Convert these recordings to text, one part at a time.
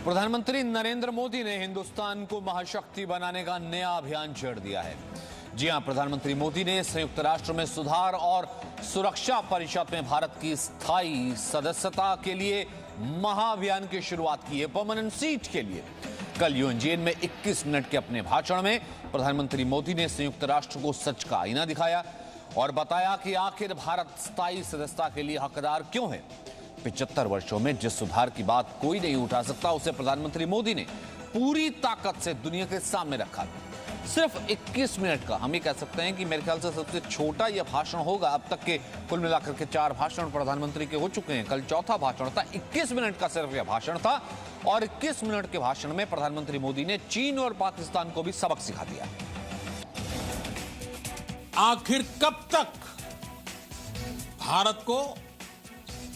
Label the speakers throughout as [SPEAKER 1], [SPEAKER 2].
[SPEAKER 1] प्रधानमंत्री नरेंद्र मोदी ने हिंदुस्तान को महाशक्ति बनाने का नया अभियान छेड़ दिया है। जी हां, प्रधानमंत्री मोदी ने संयुक्त राष्ट्र में सुधार और सुरक्षा परिषद में भारत की स्थायी सदस्यता के लिए महाअभियान की शुरुआत की है। परमानेंट सीट के लिए कल यूएनजीए में 21 मिनट के अपने भाषण में प्रधानमंत्री मोदी ने संयुक्त राष्ट्र को सच का आईना दिखाया और बताया कि आखिर भारत स्थायी सदस्यता के लिए हकदार क्यों है। 75 वर्षों में जिस सुधार की बात कोई नहीं उठा सकता, उसे प्रधानमंत्री मोदी ने पूरी ताकत से दुनिया के सामने रखा। सिर्फ 21 मिनट का, हम ये कह सकते हैं कि मेरे ख्याल से सबसे छोटा यह भाषण होगा। अब तक के कुल मिलाकर के 4 भाषण प्रधानमंत्री के हो चुके हैं। कल चौथा भाषण था। 21 मिनट का सिर्फ यह भाषण था और 21 मिनट के भाषण में प्रधानमंत्री मोदी ने चीन और पाकिस्तान को भी सबक सिखा दिया।
[SPEAKER 2] आखिर कब तक भारत को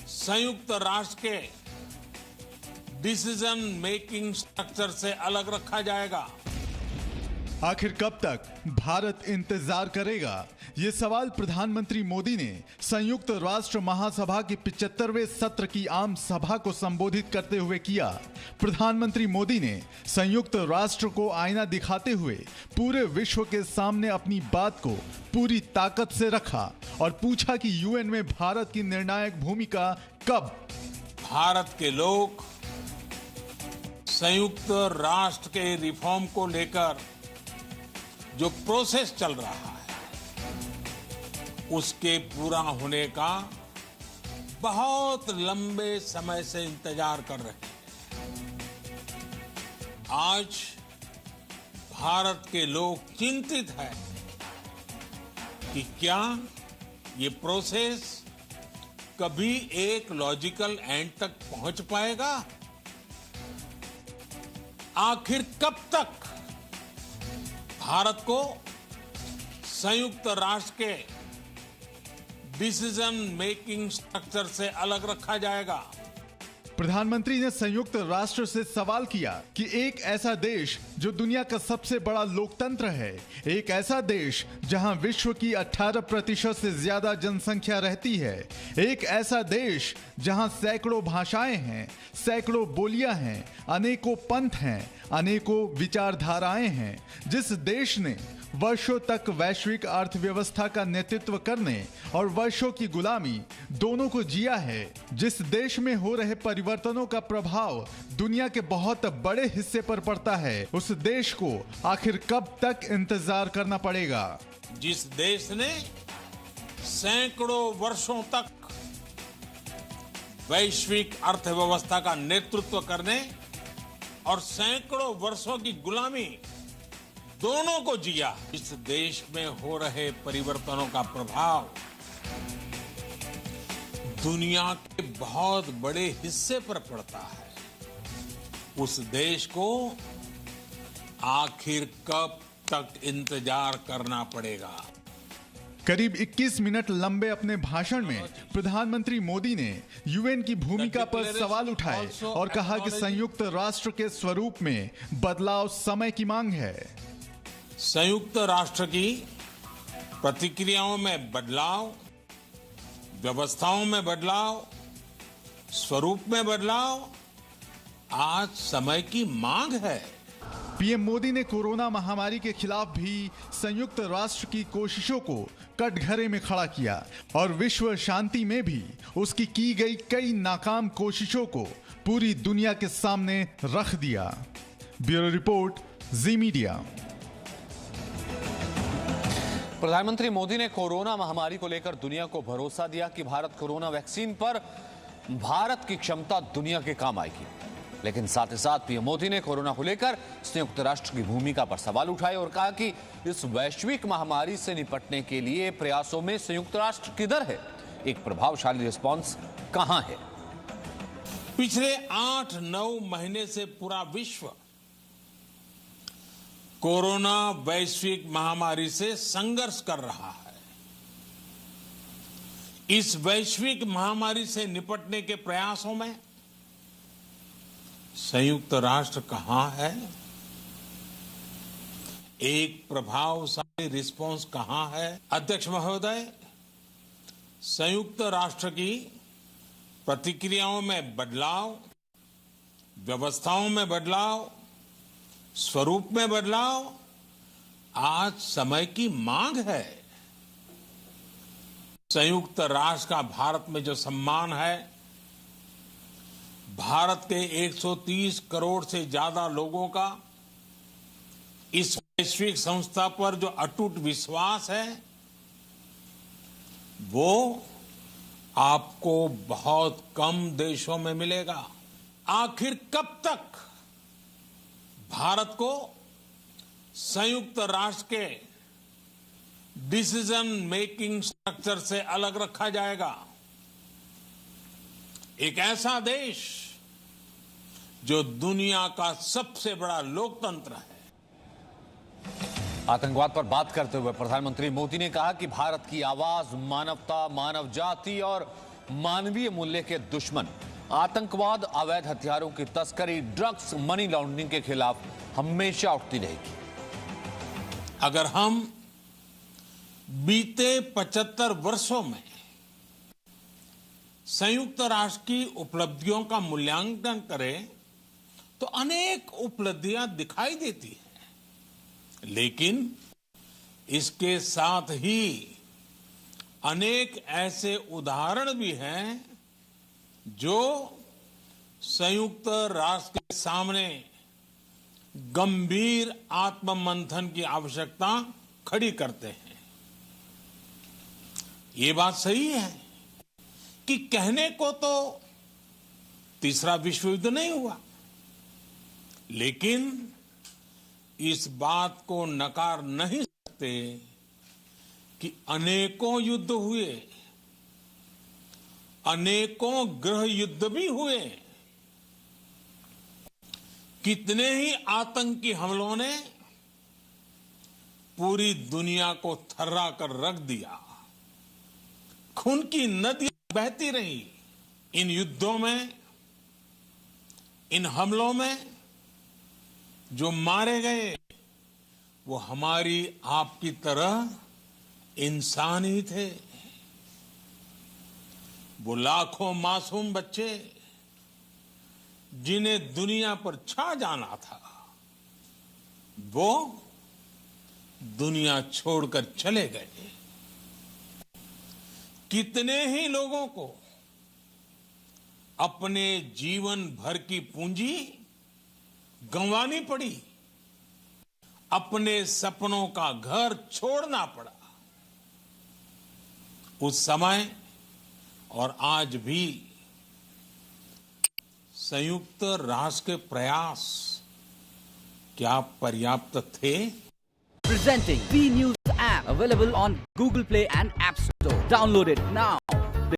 [SPEAKER 2] संयुक्त राष्ट्र के डिसीजन मेकिंग स्ट्रक्चर से अलग रखा जाएगा?
[SPEAKER 3] आखिर कब तक भारत इंतजार करेगा? ये सवाल प्रधानमंत्री मोदी ने संयुक्त राष्ट्र महासभा की 75वें सत्र की आम सभा को संबोधित करते हुए किया। प्रधानमंत्री मोदी ने संयुक्त राष्ट्र को आईना दिखाते हुए पूरे विश्व के सामने अपनी बात को पूरी ताकत से रखा और पूछा कि यूएन में भारत की निर्णायक भूमिका कब?
[SPEAKER 2] भारत के लोग संयुक्त राष्ट्र के रिफॉर्म को लेकर जो प्रोसेस चल रहा है उसके पूरा होने का बहुत लंबे समय से इंतजार कर रहे हैं। आज भारत के लोग चिंतित हैं कि क्या ये प्रोसेस कभी एक लॉजिकल एंड तक पहुंच पाएगा? आखिर कब तक भारत को संयुक्त राष्ट्र के डिसीजन मेकिंग स्ट्रक्चर से अलग रखा जाएगा?
[SPEAKER 3] प्रधानमंत्री ने संयुक्त राष्ट्र से सवाल किया कि एक ऐसा देश जो दुनिया का सबसे बड़ा लोकतंत्र है, एक ऐसा देश जहां विश्व की 18% से ज्यादा जनसंख्या रहती है, एक ऐसा देश जहां सैकड़ों भाषाएं हैं, सैकड़ों बोलियां हैं, अनेकों पंथ हैं, अनेकों विचारधाराएं हैं, जिस देश ने वर्षों तक वैश्विक अर्थव्यवस्था का नेतृत्व करने और वर्षों की गुलामी दोनों को जिया है, जिस देश में हो रहे परिवर्तनों का प्रभाव दुनिया के बहुत बड़े हिस्से पर पड़ता है, उस देश को आखिर कब तक इंतजार करना पड़ेगा?
[SPEAKER 2] जिस देश ने सैकड़ों वर्षों तक वैश्विक अर्थव्यवस्था का नेतृत्व करने और सैकड़ों वर्षों की गुलामी दोनों को जिया, इस देश में हो रहे परिवर्तनों का प्रभाव दुनिया के बहुत बड़े हिस्से पर पड़ता है। उस देश को आखिर कब तक इंतजार करना पड़ेगा?
[SPEAKER 3] करीब 21 मिनट लंबे अपने भाषण में प्रधानमंत्री मोदी ने यूएन की भूमिका पर सवाल उठाए और कहा कि संयुक्त राष्ट्र के स्वरूप में बदलाव समय की मांग है।
[SPEAKER 2] संयुक्त राष्ट्र की प्रतिक्रियाओं में बदलाव, व्यवस्थाओं में बदलाव, स्वरूप में बदलाव आज समय की मांग है।
[SPEAKER 3] पीएम मोदी ने कोरोना महामारी के खिलाफ भी संयुक्त राष्ट्र की कोशिशों को कटघरे में खड़ा किया और विश्व शांति में भी उसकी की गई कई नाकाम कोशिशों को पूरी दुनिया के सामने रख दिया। ब्यूरो रिपोर्ट, जी मीडिया।
[SPEAKER 1] प्रधानमंत्री मोदी ने कोरोना महामारी को लेकर दुनिया को भरोसा दिया कि भारत कोरोना वैक्सीन पर भारत की क्षमता दुनिया के काम आएगी। लेकिन साथ ही साथ पीएम मोदी ने कोरोना को लेकर संयुक्त राष्ट्र की भूमिका पर सवाल उठाए और कहा कि इस वैश्विक महामारी से निपटने के लिए प्रयासों में संयुक्त राष्ट्र किधर है? एक प्रभावशाली रिस्पांस कहां है?
[SPEAKER 2] पिछले 8-9 महीने से पूरा विश्व कोरोना वैश्विक महामारी से संघर्ष कर रहा है। इस वैश्विक महामारी से निपटने के प्रयासों में संयुक्त राष्ट्र कहां है? एक प्रभावशाली रिस्पांस कहां है? अध्यक्ष महोदय, संयुक्त राष्ट्र की प्रतिक्रियाओं में बदलाव, व्यवस्थाओं में बदलाव, स्वरूप में बदलाव आज समय की मांग है। संयुक्त राष्ट्र का भारत में जो सम्मान है, भारत के 130 करोड़ से ज्यादा लोगों का इस वैश्विक संस्था पर जो अटूट विश्वास है, वो आपको बहुत कम देशों में मिलेगा। आखिर कब तक भारत को संयुक्त राष्ट्र के डिसीजन मेकिंग स्ट्रक्चर से अलग रखा जाएगा? एक ऐसा देश जो दुनिया का सबसे बड़ा लोकतंत्र है।
[SPEAKER 1] आतंकवाद पर बात करते हुए प्रधानमंत्री मोदी ने कहा कि भारत की आवाज मानवता, मानव जाति और मानवीय मूल्य के दुश्मन आतंकवाद, अवैध हथियारों की तस्करी, ड्रग्स, मनी लॉन्ड्रिंग के खिलाफ हमेशा उठती रहेगी।
[SPEAKER 2] अगर हम बीते 75 वर्षों में संयुक्त राष्ट्र की उपलब्धियों का मूल्यांकन करें तो अनेक उपलब्धियां दिखाई देती हैं, लेकिन इसके साथ ही अनेक ऐसे उदाहरण भी हैं जो संयुक्त राष्ट्र के सामने गंभीर आत्ममंथन की आवश्यकता खड़ी करते हैं। ये बात सही है कि कहने को तो तीसरा विश्व युद्ध नहीं हुआ, लेकिन इस बात को नकार नहीं सकते कि अनेकों युद्ध हुए, अनेकों गृह युद्ध भी हुए। कितने ही आतंकी हमलों ने पूरी दुनिया को थर्रा कर रख दिया। खून की नदियां बहती रही। इन युद्धों में, इन हमलों में जो मारे गए वो हमारी आपकी तरह इंसान ही थे। वो लाखों मासूम बच्चे जिन्हें दुनिया पर छा जाना था, वो दुनिया छोड़कर चले गए। कितने ही लोगों को अपने जीवन भर की पूंजी गंवानी पड़ी, अपने सपनों का घर छोड़ना पड़ा। उस समय और आज भी संयुक्त राष्ट्र के प्रयास क्या पर्याप्त थे?
[SPEAKER 4] Presenting B News app available on Google Play and App Store. Download it now.